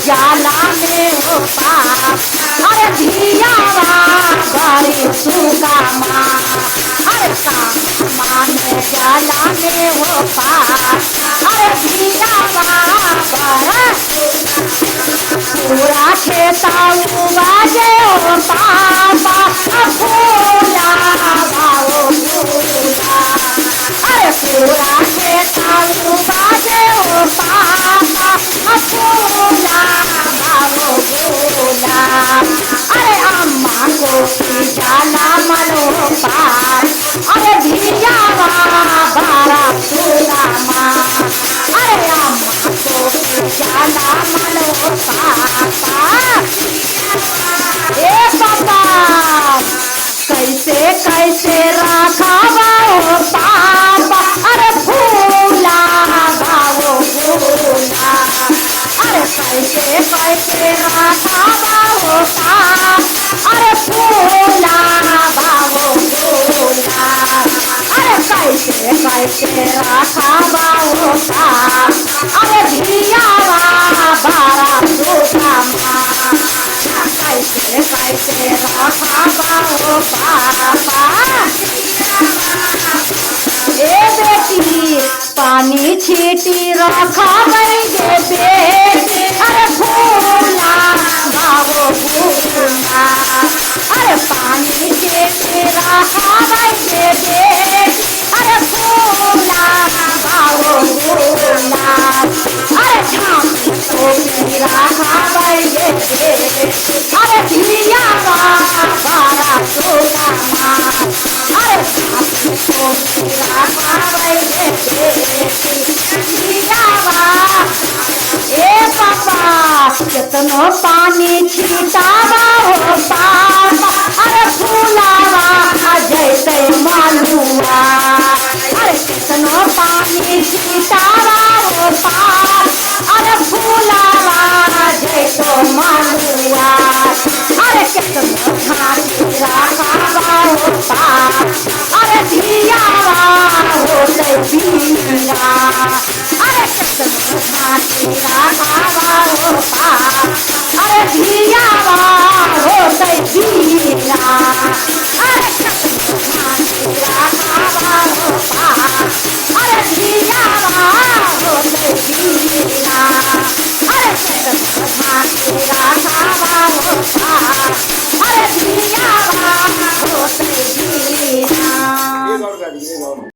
जाला में हो पाप, अरे धियावा बड़ी सुगा माँ, अरे कामा में जाला में हो पाप, अरे धियावा बड़ा पूरा खेता बाजे हो पापा, फूला भाओ फूला, अरे पूरा खेता बाजे हो पापा, फूला भाओ फूला, अरे अम्मा को जाला मनो पार, अरे धियावा बारा सुगा माँ, अरे अम्मा को जाला मनो पापा, ए पापा कैसे कैसे रखावा हो पापा, अरे फूला भाओ फूला, अरे कैसे कैसे रखावा हो पापा, अरे फूला भाओ फूला, अरे कैसे कैसे रखावा हो पापा, अरे धियावा बारा सुगा माँ, कैसे कैसे रखावा हो पापा, ए बेटी पानी छीटी रखावे गे बेटी, अरे फूला भाओ फूला, अरे पानी छीटी रखावे गे बेटी, अरे फूला भाओ फूला, अरे झांकी को रखावे गे बेटी, अरे धियावा बारा सुगा माँ, अरे झांकी को रखावे गे बेटी, धियावा, ए पापा कितनो पानी छिटावा हो पापा, अरे फूलावा जैसे मालुआ, अरे कितनो पानी छिटावा हो पापा, अरे फूलावा जैसे मालुआ, अरे कितनो घाटी रखावा हो पापा, अरे धियावा होते पीरा, अरे कितनो घाटी रखावा